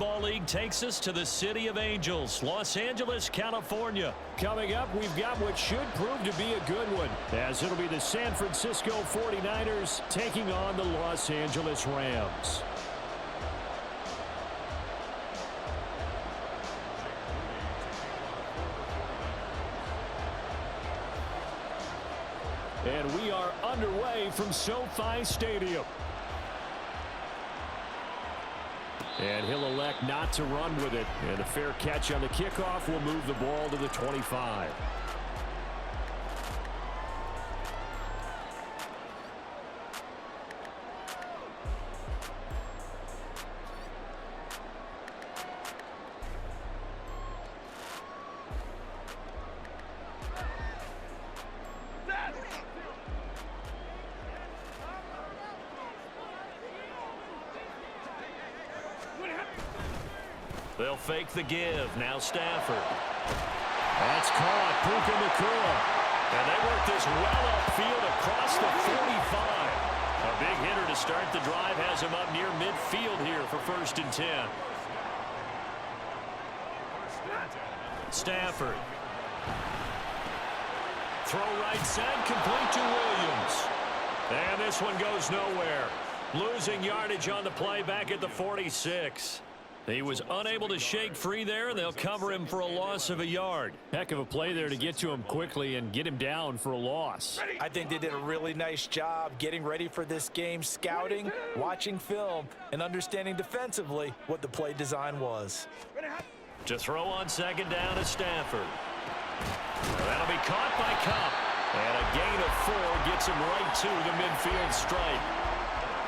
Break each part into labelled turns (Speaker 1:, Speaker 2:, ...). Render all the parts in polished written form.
Speaker 1: Football League takes us to the City of Angels, Los Angeles, California.
Speaker 2: Coming up, we've got what should prove to be a good one, as it'll be the San Francisco 49ers taking on the Los Angeles Rams. And we are underway from SoFi Stadium. And he'll elect not to run with it. And a fair catch on the kickoff will move the ball to the 25.
Speaker 1: They'll fake the give. Now Stafford.
Speaker 2: That's caught. Puka Nacua.
Speaker 1: And they work this well upfield across the 45. A big hitter to start the drive has him up near midfield here for 1st and 10. Stafford. Throw right side, complete to Williams. And this one goes nowhere. Losing yardage on the play back at the 46. He was unable to shake free there, and they'll cover him for a loss of a yard.
Speaker 2: Heck of a play there to get to him quickly and get him down for a loss.
Speaker 3: I think they did a really nice job getting ready for this game, scouting, watching film, and understanding defensively what the play design was.
Speaker 1: To throw on 2nd down is Stafford. That'll be caught by Kupp. And a gain of 4 gets him right to the midfield stripe.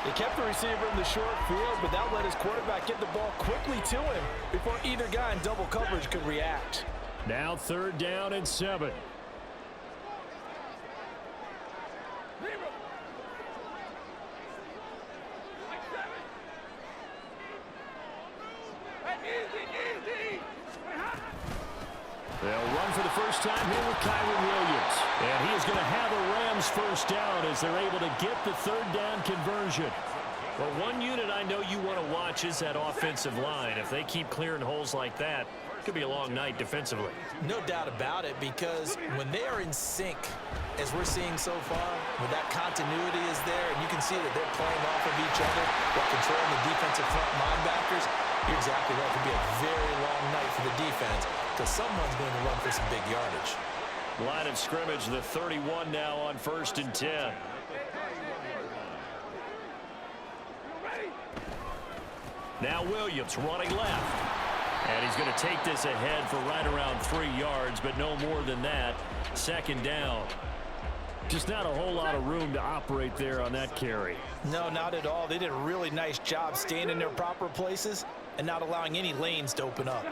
Speaker 3: They kept the receiver in the short field, but that let his quarterback get the ball quickly to him before either guy in double coverage could react.
Speaker 2: Now 3rd down and 7. They'll run for the first time here with Kyren Williams. And he is going to have a Rams 1st down as they're able to get the 3rd down conversion.
Speaker 1: Well, one unit I know you want to watch is that offensive line. If they keep clearing holes like that, it could be a long night defensively.
Speaker 3: No doubt about it, because when they are in sync, as we're seeing so far, when that continuity is there, and you can see that they're playing off of each other while controlling the defensive front linebackers, you're exactly right. It could be a very long night for the defense, because someone's going to run for some big yardage.
Speaker 1: Line of scrimmage, the 31 now on 1st and 10. Now Williams running left. And he's going to take this ahead for right around 3 yards, but no more than that. 2nd down.
Speaker 2: Just not a whole lot of room to operate there on that carry.
Speaker 3: No, not at all. They did a really nice job staying in their proper places and not allowing any lanes to open up.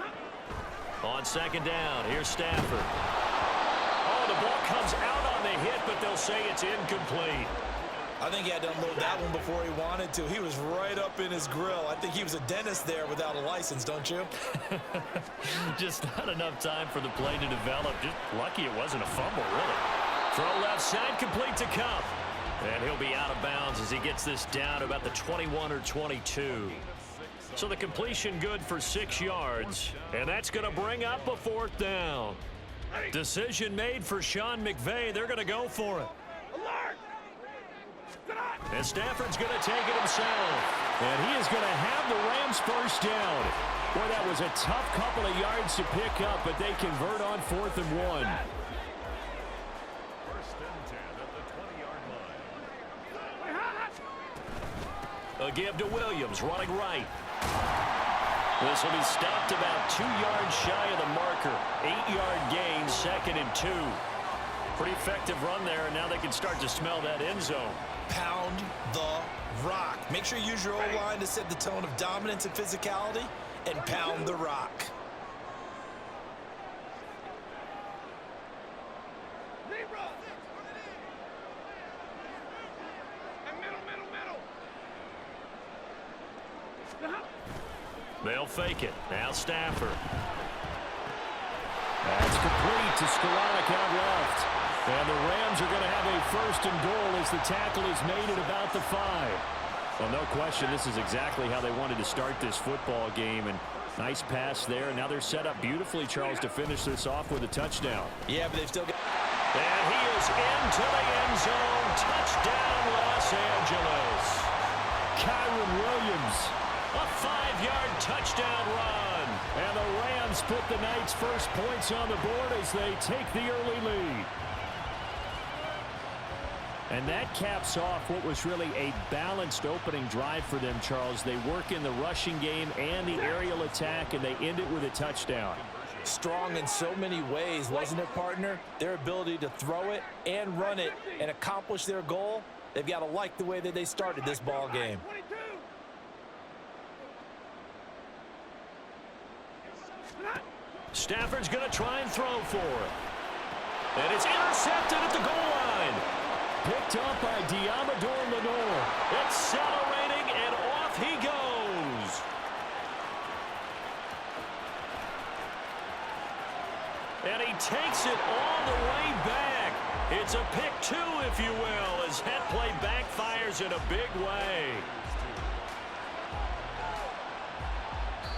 Speaker 1: On 2nd down, here's Stafford. Oh, the ball comes out on the hit, but they'll say it's incomplete.
Speaker 3: I think he had to unload that one before he wanted to. He was right up in his grill. I think he was a dentist there without a license, don't you?
Speaker 1: Just not enough time for the play to develop. Just lucky it wasn't a fumble, really. Throw left side, complete to Kupp. And he'll be out of bounds as he gets this down to about the 21 or 22. So the completion good for 6 yards. And that's going to bring up a 4th down. Decision made for Sean McVay. They're going to go for it. And Stafford's going to take it himself.
Speaker 2: And he is going to have the Rams 1st down. Boy, that was a tough couple of yards to pick up, but they convert on 4th and 1.
Speaker 1: 1st and 10 at the 20-yard line. A give to Williams, running right. This will be stopped about 2 yards shy of the marker. 8-yard gain, 2nd and 2. Pretty effective run there, and now they can start to smell that end zone.
Speaker 3: Pound the rock. Make sure you use your O-line to set the tone of dominance and physicality, and pound the rock.
Speaker 1: They'll fake it. Now Stafford.
Speaker 2: That's complete to Skoranek out left. And the Rams are going to have a 1st and goal as the tackle is made at about the 5. Well, no question, this is exactly how they wanted to start this football game. And nice pass there. Now they're set up beautifully, Charles, to finish this off with a touchdown.
Speaker 3: Yeah, but they've still got...
Speaker 1: And he is into the end zone. Touchdown, Los Angeles.
Speaker 2: Kyren Williams.
Speaker 1: A 5-yard touchdown run.
Speaker 2: And the Rams put the Knights' first points on the board as they take the early lead. And that caps off what was really a balanced opening drive for them, Charles. They work in the rushing game and the aerial attack, and they end it with a touchdown.
Speaker 3: Strong in so many ways, wasn't it, partner? Their ability to throw it and run it and accomplish their goal, they've got to like the way that they started this ball game.
Speaker 1: Stafford's going to try and throw for it. And it's intercepted at the goal line.
Speaker 2: Picked up by Diamador Lenore.
Speaker 1: Accelerating, and off he goes. And he takes it all the way back. It's a pick two, if you will, as that play backfires in a big way.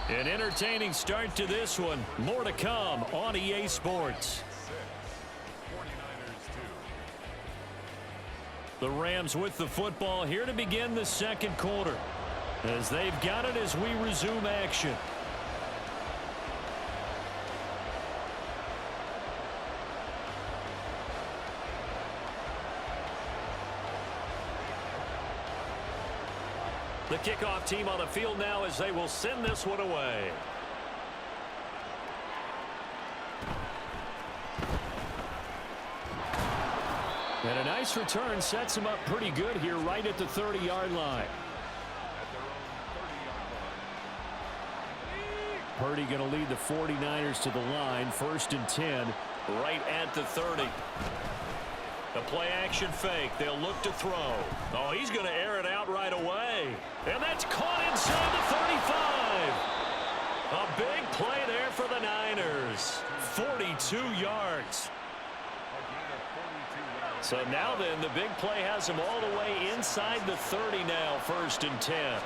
Speaker 1: An entertaining start to this one. More to come on EA Sports. The Rams with the football here to begin the second quarter, as they've got it as we resume action. The kickoff team on the field now as they will send this one away.
Speaker 2: And a nice return sets him up pretty good here right at the 30-yard line. Purdy going to lead the 49ers to the line, 1st and 10.
Speaker 1: Right at the 30. The play action fake. They'll look to throw. Oh, he's going to air it out right away. And that's caught inside the 35. A big play there for the Niners. 42 yards. So now then, the big play has him all the way inside the 30 now, 1st and 10.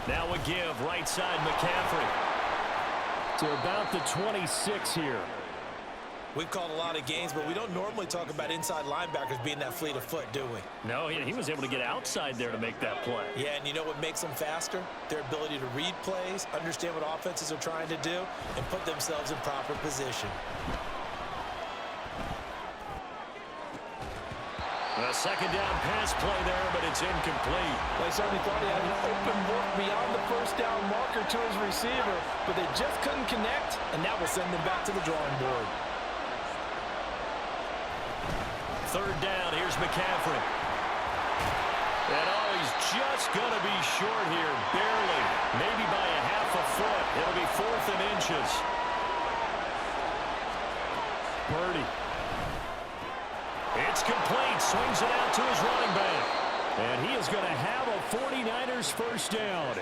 Speaker 1: Now a give, right side McCaffrey.
Speaker 2: To about the 26 here.
Speaker 3: We've called a lot of games, but we don't normally talk about inside linebackers being that fleet of foot, do we?
Speaker 1: No, he was able to get outside there to make that play.
Speaker 3: Yeah, and you know what makes them faster? Their ability to read plays, understand what offenses are trying to do, and put themselves in proper position.
Speaker 1: A second down pass play there, but it's incomplete.
Speaker 3: They certainly thought he had an open look beyond the first down marker to his receiver, but they just couldn't connect, and that will send them back to the drawing board.
Speaker 1: Third down, here's McCaffrey. And oh, he's just going to be short here, barely. Maybe by a half a foot. It'll be 4th and inches.
Speaker 2: Purdy.
Speaker 1: It's complete. Swings it out to his running back.
Speaker 2: And he is going to have a 49ers first down.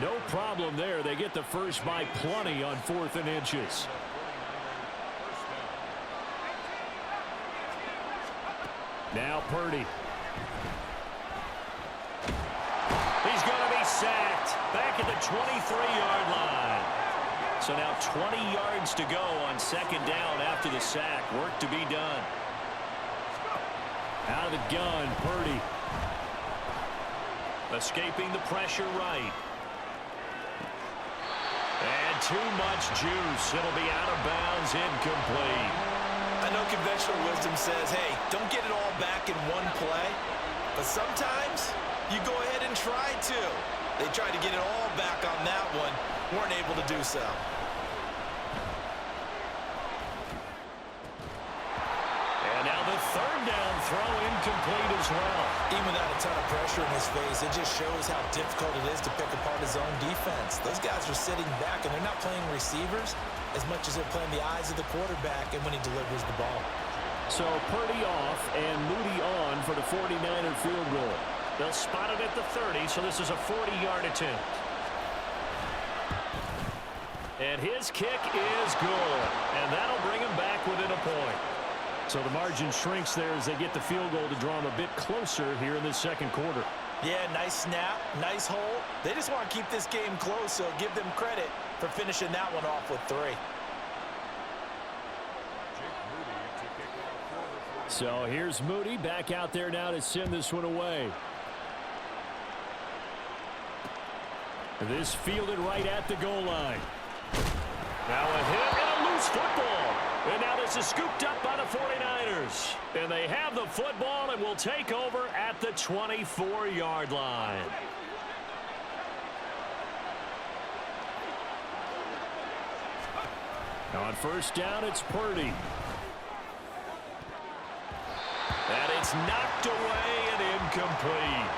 Speaker 2: No problem there. They get the first by plenty on 4th and inches. Now Purdy.
Speaker 1: He's going to be sacked back at the 23-yard line. So now 20 yards to go on second down after the sack. Work to be done.
Speaker 2: Out of the gun, Purdy.
Speaker 1: Escaping the pressure right. And too much juice. It'll be out of bounds, incomplete.
Speaker 3: I know conventional wisdom says, hey, don't get it all back in one play. But sometimes you go ahead and try to. They tried to get it all back on that one. Weren't able to do so.
Speaker 1: Now the third down throw incomplete as well.
Speaker 3: Even without a ton of pressure in his face, it just shows how difficult it is to pick apart his own defense. Those guys are sitting back, and they're not playing receivers as much as they're playing the eyes of the quarterback and when he delivers the ball.
Speaker 2: So Purdy off and Moody on for the 49er field goal.
Speaker 1: They'll spot it at the 30, so this is a 40-yard attempt. And his kick is good, and that'll bring him back within a point.
Speaker 2: So the margin shrinks there as they get the field goal to draw them a bit closer here in this second quarter.
Speaker 3: Yeah, nice snap, nice hold. They just want to keep this game close, so give them credit for finishing that one off with 3.
Speaker 2: So here's Moody back out there now to send this one away. This fielded right at the goal line. Now a hit and a loose football. And now this is scooped up by the 49ers. And they have the football and will take over at the 24-yard line. On first down, it's Purdy. And it's knocked away and incomplete.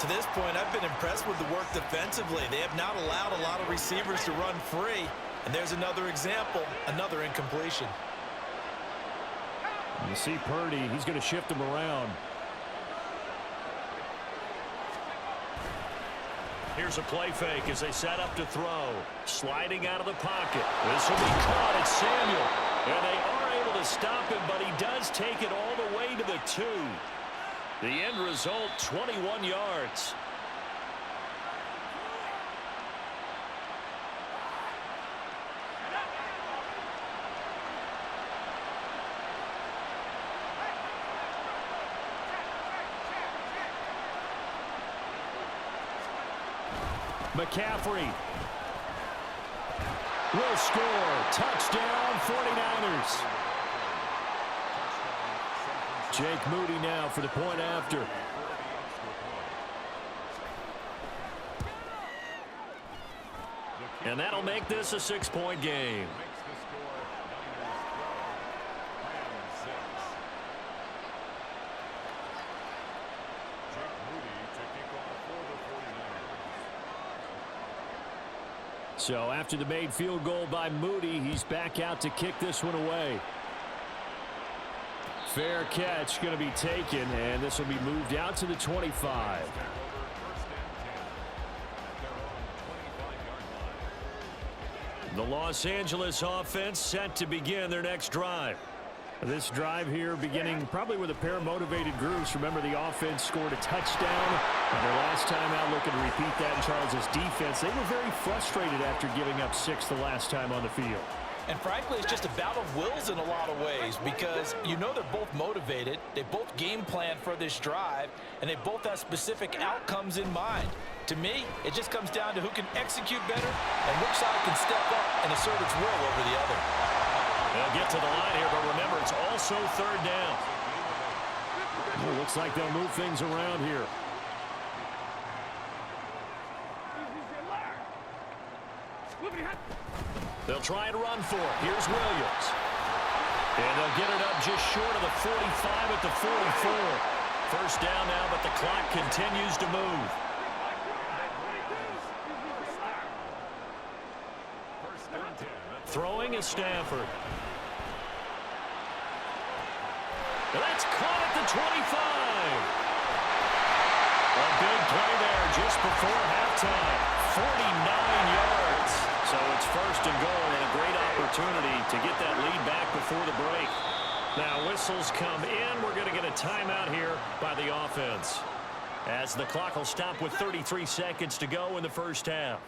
Speaker 3: To this point, I've been impressed with the work defensively. They have not allowed a lot of receivers to run free. And there's another example, another incompletion.
Speaker 2: You see Purdy, he's going to shift him around.
Speaker 1: Here's a play fake as they set up to throw. Sliding out of the pocket. This will be caught at Samuel. And they are able to stop him, but he does take it all the way to the 2. The end result, 21 yards.
Speaker 2: McCaffrey will score. Touchdown, 49ers. Jake Moody now for the point after. And that'll make this a 6-point game. So after the made field goal by Moody, he's back out to kick this one away. Fair catch going to be taken, and this will be moved out to the 25. The Los Angeles offense set to begin their next drive. This drive here beginning probably with a pair of motivated groups. Remember, the offense scored a touchdown. And their last time out, looking to repeat that in Charles' defense. They were very frustrated after giving up 6 the last time on the field.
Speaker 3: And frankly, it's just a battle of wills in a lot of ways because you know they're both motivated. They both game plan for this drive, and they both have specific outcomes in mind. To me, it just comes down to who can execute better and which side can step up and assert its will over the other.
Speaker 1: They'll get to the line here, but remember, it's also 3rd down.
Speaker 2: Well, looks like they'll move things around here.
Speaker 1: They'll try and run for it. Here's Williams. And they'll get it up just short of the 45 at the 44. First down now, but the clock continues to move. Throwing is Stafford. And that's caught at the 25. A big play there just before halftime. 49 yards. So it's 1st and goal and a great opportunity to get that lead back before the break. Now whistles come in. We're going to get a timeout here by the offense, as the clock will stop with 33 seconds to go in the first half.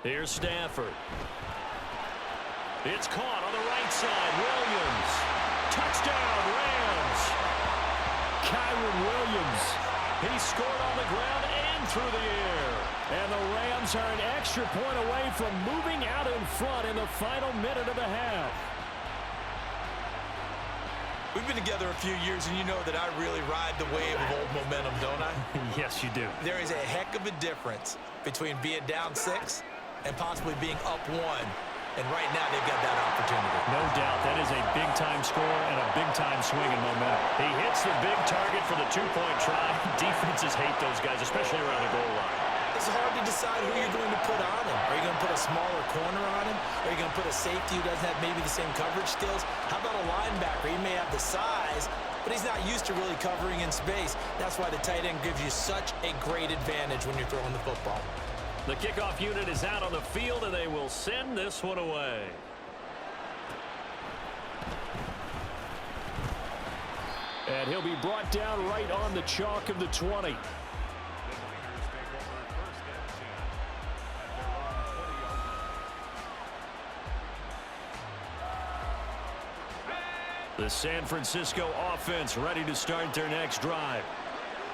Speaker 1: Here's Stafford. It's caught on the right side. Williams. Touchdown, Rams.
Speaker 2: Kyren Williams.
Speaker 1: He scored on the ground and through the air.
Speaker 2: And the Rams are an extra point away from moving out in front in the final minute of the half.
Speaker 3: We've been together a few years, and you know that I really ride the wave of old momentum, don't I?
Speaker 1: Yes, you do.
Speaker 3: There is a heck of a difference between being down 6 and possibly being up 1. And right now, they've got that opportunity.
Speaker 1: No doubt. That is a big-time score and a big-time swing in momentum. He hits the big target for the 2-point try. Defenses hate those guys, especially around the goal line.
Speaker 3: It's hard to decide who you're going to put on him. Are you going to put a smaller corner on him? Are you going to put a safety who doesn't have maybe the same coverage skills? How about a linebacker? He may have the size, but he's not used to really covering in space. That's why the tight end gives you such a great advantage when you're throwing the football.
Speaker 1: The kickoff unit is out on the field, and they will send this one away.
Speaker 2: And he'll be brought down right on the chalk of the 20. The San Francisco offense ready to start their next drive.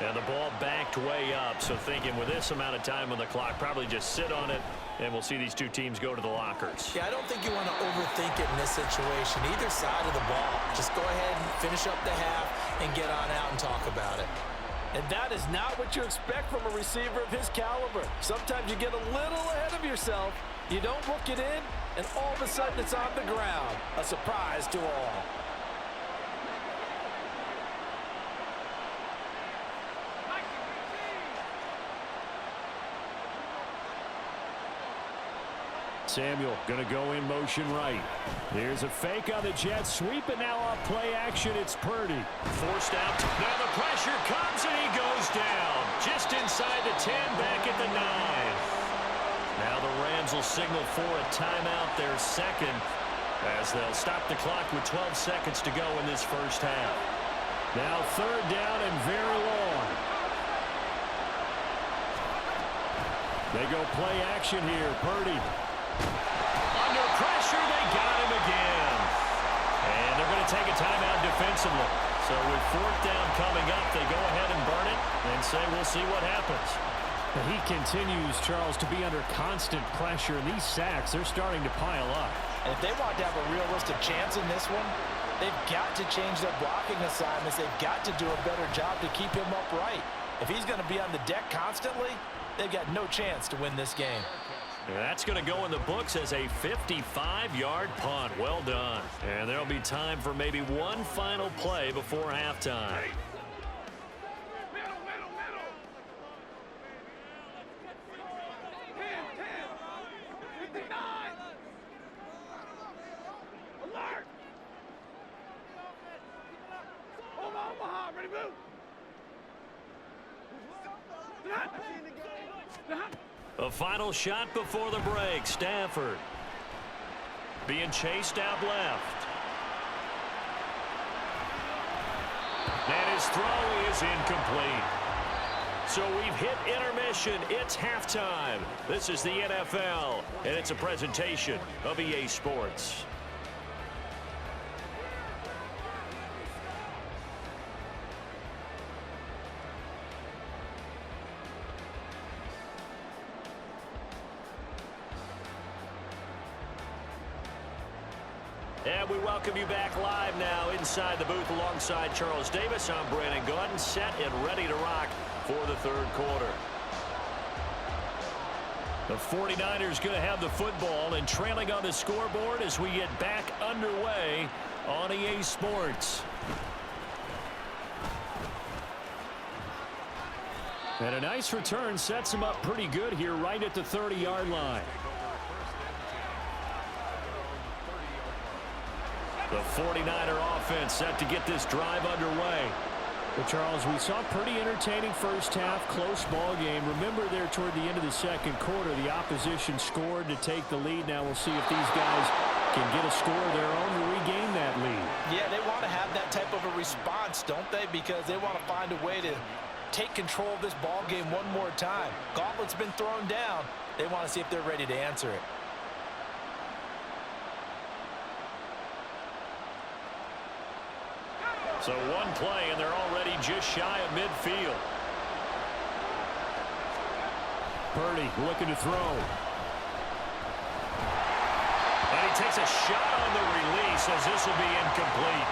Speaker 2: And the ball backed way up, so thinking with this amount of time on the clock, probably just sit on it, and we'll see these two teams go to the lockers.
Speaker 3: Yeah, I don't think you want to overthink it in this situation. Either side of the ball. Just go ahead and finish up the half and get on out and talk about it.
Speaker 4: And that is not what you expect from a receiver of his caliber. Sometimes you get a little ahead of yourself, you don't look it in, and all of a sudden it's on the ground. A surprise to all.
Speaker 2: Samuel going to go in motion right. Here's a fake on the jet sweep, and now off play action, it's Purdy.
Speaker 1: Forced out. Now the pressure comes, and he goes down. Just inside the 10, back at the 9. Now the Rams will signal for a timeout, their second, as they'll stop the clock with 12 seconds to go in this first half.
Speaker 2: Now third down and very long. They go play action here. Purdy.
Speaker 1: Under pressure, they got him again. And they're going to take a timeout defensively. So with fourth down coming up, they go ahead and burn it and say we'll see what happens.
Speaker 2: He continues, Charles, to be under constant pressure, and these sacks, they're starting to pile up.
Speaker 4: And if they want to have a realistic chance in this one, they've got to change their blocking assignments. They've got to do a better job to keep him upright. If he's going to be on the deck constantly, they've got no chance to win this game.
Speaker 1: And that's going to go in the books as a 55-yard punt. Well done. And there'll be time for maybe one final play before halftime. A final shot before the break. Stafford being chased out left. And his throw is incomplete. So we've hit intermission. It's halftime. This is the NFL, and it's a presentation of EA Sports. And we welcome you back live now inside the booth alongside Charles Davis. I'm Brandon Gaudin, set and ready to rock for the third quarter. The 49ers going to have the football and trailing on the scoreboard as we get back underway on EA Sports.
Speaker 2: And a nice return sets him up pretty good here right at the 30-yard line.
Speaker 1: The 49er offense set to get this drive underway.
Speaker 2: Well, Charles, we saw a pretty entertaining first half, close ball game. Remember there toward the end of the second quarter, the opposition scored to take the lead. Now we'll see if these guys can get a score of their own to regain that lead.
Speaker 4: Yeah, they want to have that type of a response, don't they? Because they want to find a way to take control of this ball game one more time. Gauntlet's been thrown down. They want to see if they're ready to answer it.
Speaker 1: So one play, and they're already just shy of midfield.
Speaker 2: Purdy looking to throw.
Speaker 1: And he takes a shot on the release as this will be incomplete.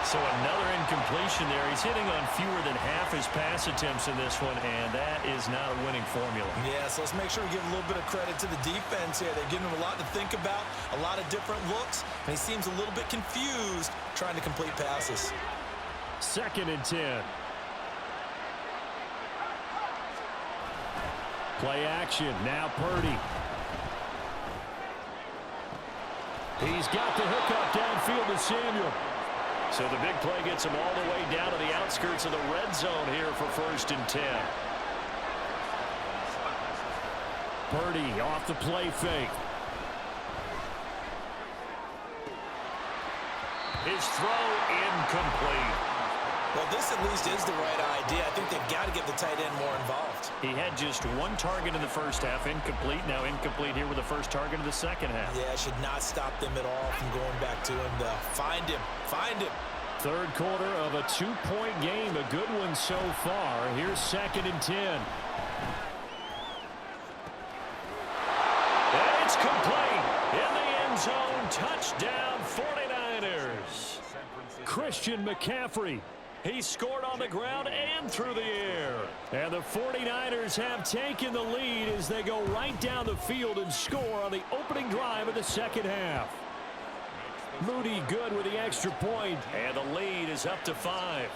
Speaker 1: So another incompletion there. He's hitting on fewer than half his pass attempts in this one, and that is not a winning formula.
Speaker 3: Yeah, so let's make sure we give a little bit of credit to the defense here. They're giving him a lot to think about, a lot of different looks, and he seems a little bit confused trying to complete passes.
Speaker 2: 2nd and 10. Play action. Now Purdy. He's got the hookup downfield to Samuel.
Speaker 1: So the big play gets him all the way down to the outskirts of the red zone here for 1st and 10.
Speaker 2: Purdy off the play fake.
Speaker 1: His throw incomplete.
Speaker 3: Well, this at least is the right idea. I think they've got to get the tight end more involved.
Speaker 2: He had just one target in the first half, incomplete. Now incomplete here with the first target of the second half.
Speaker 3: Yeah, should not stop them at all from going back to him, though. Find him. Find him.
Speaker 2: Third quarter of a 2-point game. A good one so far. Here's 2nd and 10. And it's complete. In the end zone. Touchdown 49ers. Christian McCaffrey. He scored on the ground and through the air. And the 49ers have taken the lead as they go right down the field and score on the opening drive of the second half. Moody good with the extra point. And the lead is up to 5.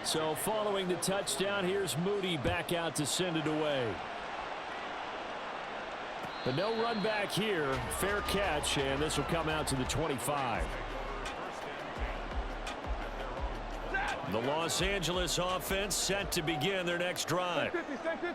Speaker 2: So following the touchdown, here's Moody back out to send it away. But no run back here. Fair catch, and this will come out to the 25. The Los Angeles offense set to begin their next drive.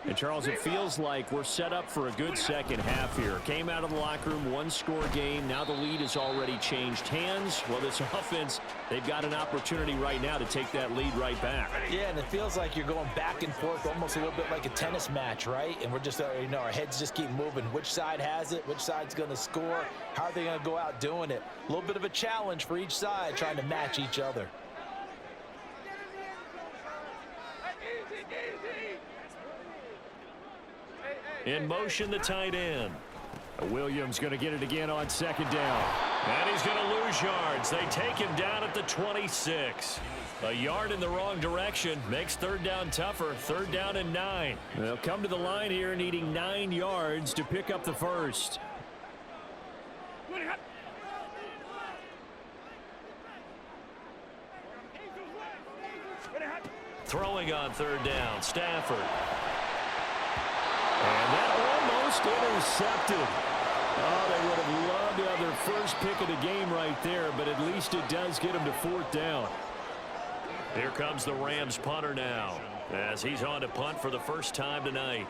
Speaker 2: And, Charles, it feels like we're set up for a good second half here. Came out of the locker room, one-score game. Now the lead has already changed hands. Well, this offense, they've got an opportunity right now to take that lead right back.
Speaker 4: Yeah, and it feels like you're going back and forth almost a little bit like a tennis match, right? And we're just, our heads just keep moving. Which side has it? Which side's going to score? How are they going to go out doing it? A little bit of a challenge for each side trying to match each other.
Speaker 2: In motion, the tight end. Williams going to get it again on 2nd down. And he's going to lose yards. They take him down at the 26. A yard in the wrong direction makes 3rd down tougher. 3rd down and 9. They'll come to the line here needing 9 yards to pick up the first. Throwing on 3rd down, Stafford. And that almost intercepted. Oh, they would have loved to have their first pick of the game right there, but at least it does get them to 4th down. Here comes the Rams punter now, as he's on to punt for the first time tonight.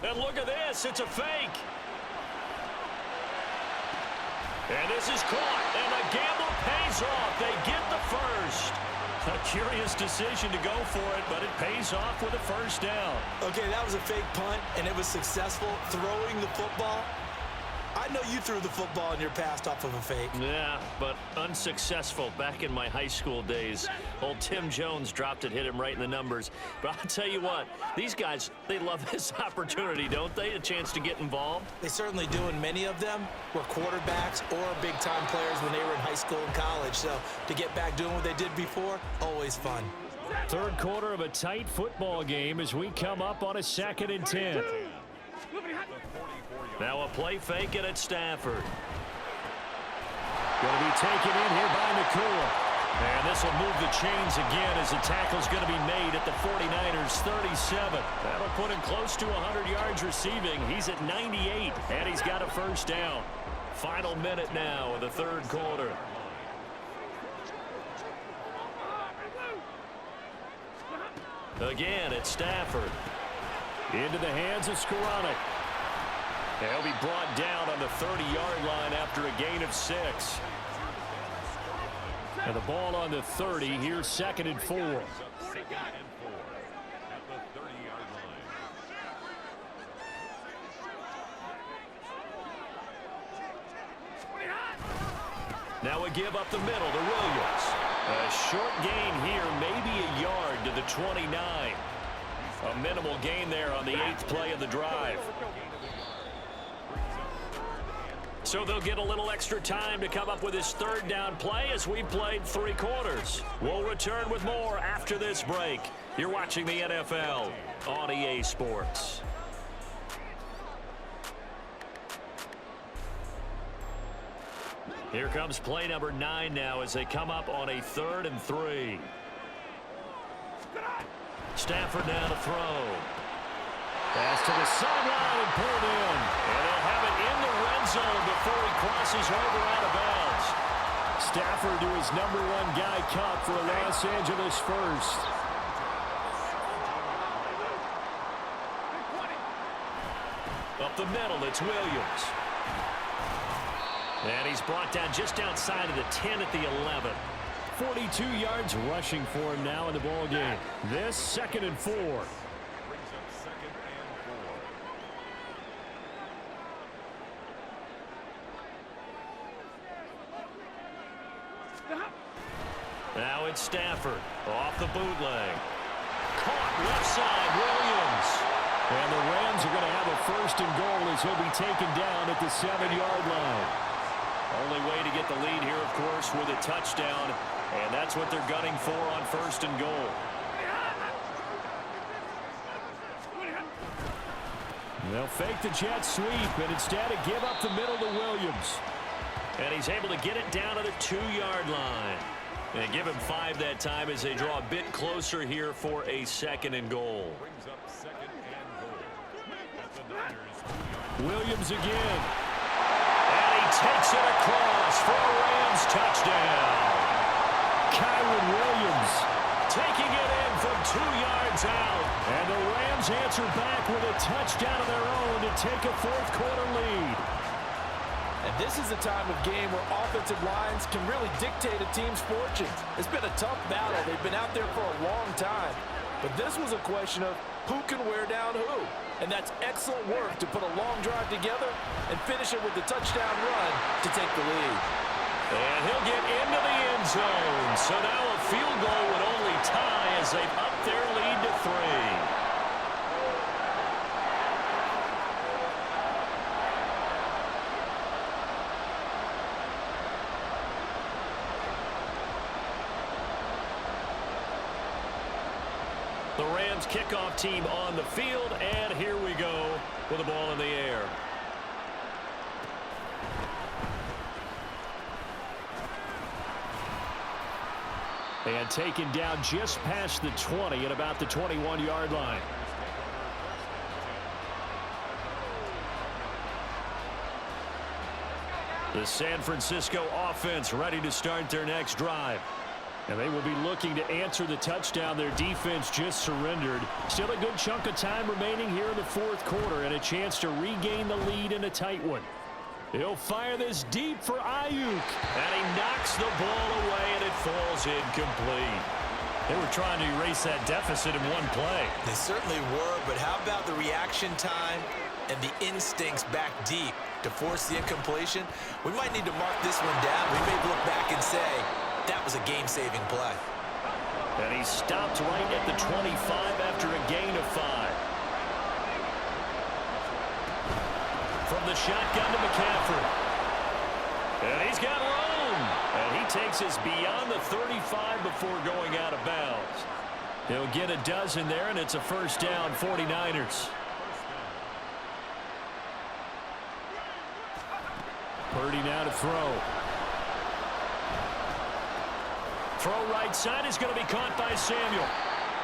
Speaker 2: And look at this, it's a fake. And this is caught, and the gamble pays off. They get the first. A curious decision to go for it, but it pays off with a first down.
Speaker 3: Okay, that was a fake punt, and it was successful. Throwing the football, I know you threw the football in your past off of a fake.
Speaker 1: Yeah, but unsuccessful back in my high school days. Old Tim Jones dropped it, hit him right in the numbers. But I'll tell you what, these guys, they love this opportunity, don't they? A chance to get involved.
Speaker 3: They certainly do, and many of them were quarterbacks or big-time players when they were in high school and college. So to get back doing what they did before, always fun.
Speaker 2: Third quarter of a tight football game as we come up on a 2nd and 10.
Speaker 1: Now a play fake it at Stafford.
Speaker 2: Going to be taken in here by Nakua. And this will move the chains again as the tackle's going to be made at the 49ers 37. That'll put him close to 100 yards receiving. He's at 98, and he's got a first down. Final minute now of the third quarter. Again, it's Stafford. Into the hands of Skoranek. He'll be brought down on the 30-yard line after a gain of 6. And the ball on the 30. Here's 2nd and 4. Now a give up the middle to Williams. A short gain here, maybe a yard to the 29. A minimal gain there on the 8th play of the drive. So they'll get a little extra time to come up with his 3rd down play as we've played 3 quarters. We'll return with more after this break. You're watching the NFL on EA Sports. Here comes play number 9 now as they come up on a 3rd and 3. Stafford now to throw. Pass to the sideline and pulled in. And they'll have it in the red zone before he crosses over out of bounds. Stafford to his #1 guy caught for a Los Angeles first. Up the middle, it's Williams.
Speaker 1: And he's brought down just outside of the 10 at the 11.
Speaker 2: 42 yards rushing for him now in the ball game. This 2nd and 4.
Speaker 1: Now it's Stafford off the bootleg. Caught left side, Williams.
Speaker 2: And the Rams are going to have a 1st and goal as he'll be taken down at the 7-yard line.
Speaker 1: Only way to get the lead here, of course, with a touchdown. And that's what they're gunning for on 1st and goal.
Speaker 2: They'll fake the jet sweep and instead give up the middle to Williams.
Speaker 1: And he's able to get it down to the 2-yard line. And give him 5 that time as they draw a bit closer here for a 2nd and goal.
Speaker 2: Williams again.
Speaker 1: And he takes it across for a Rams touchdown.
Speaker 2: Kyren Williams
Speaker 1: taking it in from 2 yards out.
Speaker 2: And the Rams answer back with a touchdown of their own to take a 4th quarter lead.
Speaker 4: And this is a time of game where offensive lines can really dictate a team's fortunes. It's been a tough battle. They've been out there for a long time. But this was a question of who can wear down who. And that's excellent work to put a long drive together and finish it with the touchdown run to take the lead.
Speaker 1: And he'll get into the end zone. So now a field goal would only tie as they've upped their lead to 3. The Rams kickoff team on the field, and here we go with the ball in the air.
Speaker 2: And taken down just past the 20 at about the 21-yard line.
Speaker 1: The San Francisco offense ready to start their next drive.
Speaker 2: And they will be looking to answer the touchdown their defense just surrendered. Still a good chunk of time remaining here in the 4th quarter and a chance to regain the lead in a tight one. He'll fire this deep for Ayuk.
Speaker 1: And he knocks the ball away and it falls incomplete.
Speaker 2: They were trying to erase that deficit in one play.
Speaker 3: They certainly were, but how about the reaction time and the instincts back deep to force the incompletion? We might need to mark this one down. We may look back and say, that was a game-saving play.
Speaker 1: And he stopped right at the 25 after a gain of 5. From the shotgun to McCaffrey. And he's got room. And he takes us beyond the 35 before going out of bounds. He'll get a dozen there, and it's a 1st down, 49ers.
Speaker 2: Purdy now to throw.
Speaker 1: Throw right side is going to be caught by Samuel.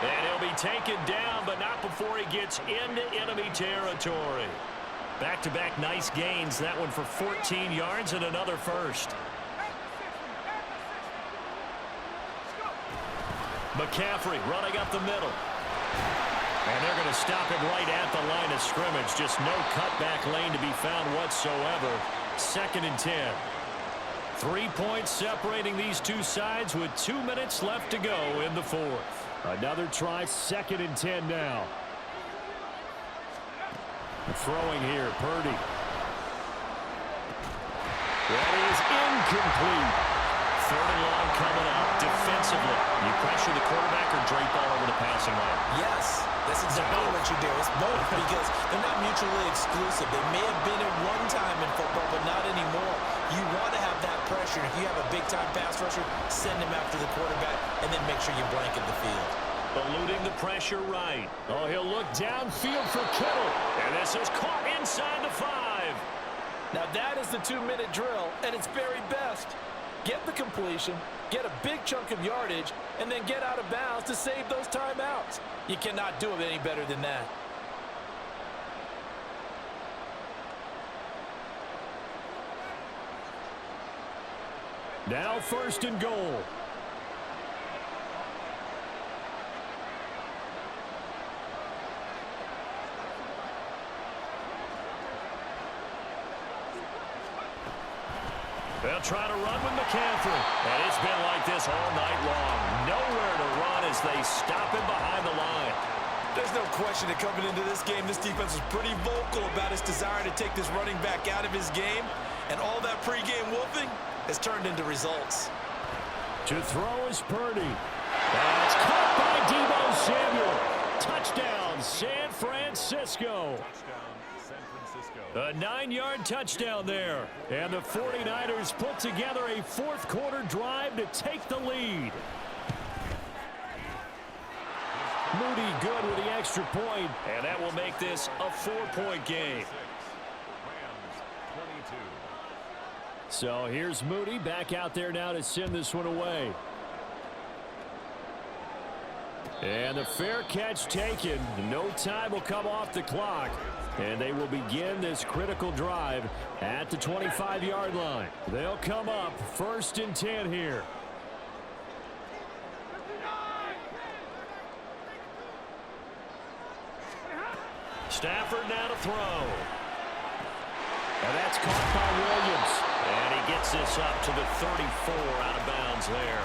Speaker 1: And he'll be taken down, but not before he gets into enemy territory. Back-to-back nice gains. That one for 14 yards and another 1st. McCaffrey running up the middle. And they're going to stop him right at the line of scrimmage. Just no cutback lane to be found whatsoever. 2nd and 10. 3 points separating these two sides with 2 minutes left to go in the 4th.
Speaker 2: Another try, 2nd and 10 now. Throwing here, Purdy.
Speaker 1: That is incomplete. 3rd and long coming up defensively. You pressure the quarterback or drape all over the passing lane?
Speaker 3: Yes, that's exactly what you do. It's both because they're not mutually exclusive. They may have been at one time in football, but not anymore. You want to have that pressure. If you have a big-time pass rusher, send him after the quarterback, and then make sure you blanket the field.
Speaker 1: Eluding the pressure right.
Speaker 2: Oh, he'll look downfield for Kittle.
Speaker 1: And this is caught inside the 5.
Speaker 4: Now that is the 2-minute drill at its very best. Get the completion, get a big chunk of yardage, and then get out of bounds to save those timeouts. You cannot do it any better than that.
Speaker 2: Now 1st and goal.
Speaker 1: They'll try to run with McCaffrey. And it's been like this all night long. Nowhere to run as they stop him behind the line.
Speaker 3: There's no question that coming into this game, this defense was pretty vocal about its desire to take this running back out of his game. And all that pregame wolfing has turned into results.
Speaker 2: To throw is Purdy. That's caught by Deebo Samuel. Touchdown, San Francisco. A 9-yard touchdown there. And the 49ers put together a fourth-quarter drive to take the lead. Moody good with the extra point.
Speaker 1: And that will make this a 4-point game.
Speaker 2: So here's Moody back out there now to send this one away. And the fair catch taken. No time will come off the clock. And they will begin this critical drive at the 25-yard line. They'll come up 1st and 10 here.
Speaker 1: Stafford now to throw.
Speaker 2: And that's caught by Williams.
Speaker 1: And he gets this up to the 34, out of bounds there.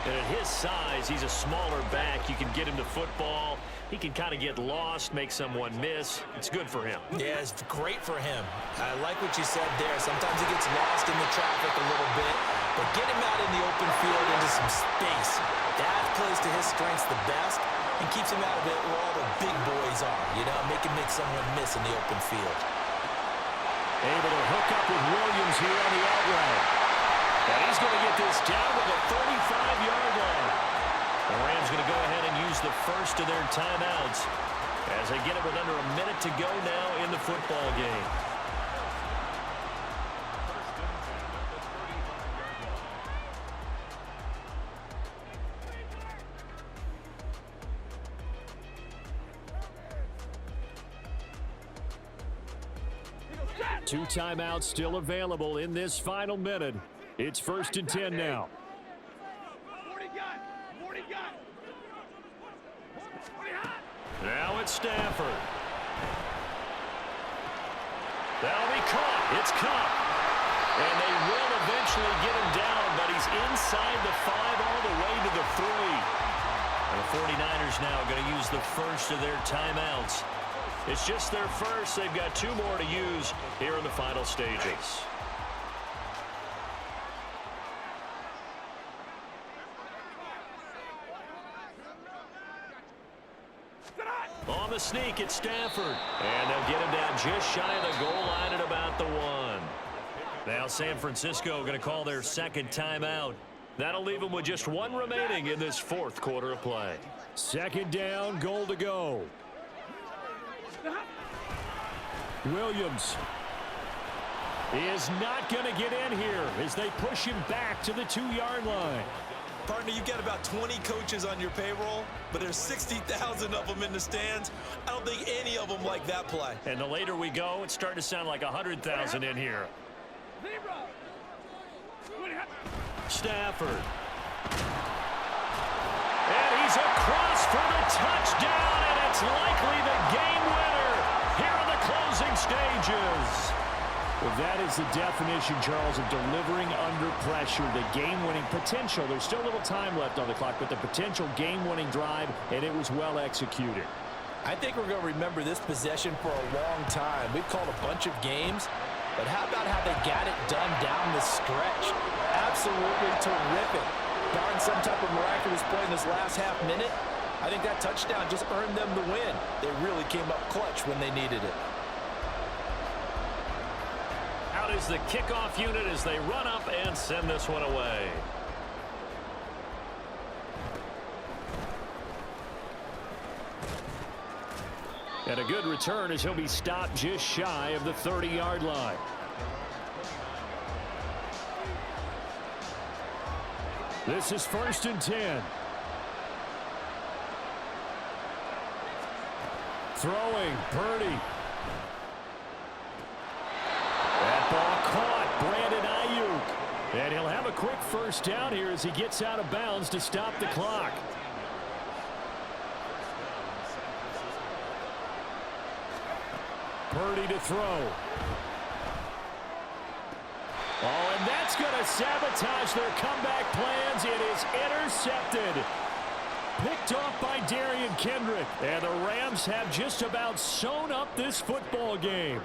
Speaker 1: And at his size, he's a smaller back. You can get him to football. He can kind of get lost, make someone miss. It's good for him.
Speaker 3: Yeah, it's great for him. I like what you said there. Sometimes he gets lost in the traffic a little bit, but get him out in the open field into some space. That plays to his strengths the best and keeps him out of it where all the big boys are, you know, make someone miss in the open field.
Speaker 2: Able to hook up with Williams here on the out route.
Speaker 1: And he's going to get this down to the 35-yard line. The Rams going to go ahead and use the first of their timeouts as they get it with under a minute to go now in the football game.
Speaker 2: Two timeouts still available in this final minute. It's 1st and 10 now.
Speaker 1: Now it's Stafford. That'll be caught. It's caught. And they will eventually get him down, but he's inside the 5 all the way to the 3. And the 49ers now going to use the first of their timeouts. It's just their first. They've got 2 more to use here in the final stages. On the sneak, it's Stafford. And they'll get him down just shy of the goal line at about the 1. Now San Francisco going to call their second timeout. That'll leave them with just 1 remaining in this 4th quarter of play.
Speaker 2: 2nd down, goal to go. Williams is not going to get in here as they push him back to the 2-yard line.
Speaker 3: Partner, you've got about 20 coaches on your payroll, but there's 60,000 of them in the stands. I don't think any of them like that play.
Speaker 1: And the later we go, it's starting to sound like 100,000 in here. Stafford. And he's across for the touchdown, and it's likely the game winner here in the closing stages.
Speaker 2: Well, that is the definition, Charles, of delivering under pressure. The game-winning potential. There's still a little time left on the clock, but the potential game-winning drive, and it was well executed.
Speaker 4: I think we're going to remember this possession for a long time. We've called a bunch of games, but how about how they got it done down the stretch? Absolutely terrific. Barring some type of miraculous play in this last half minute, I think that touchdown just earned them the win. They really came up clutch when they needed it.
Speaker 1: Out is the kickoff unit as they run up and send this one away.
Speaker 2: And a good return as he'll be stopped just shy of the 30-yard line. This is 1st and 10. Throwing, Purdy. That ball caught, Brandon Ayuk. And he'll have a quick first down here as he gets out of bounds to stop the clock. Purdy to throw. Oh, and that's going to sabotage their comeback plans. It is intercepted. Picked off by Darian Kendrick. And the Rams have just about sewn up this football game.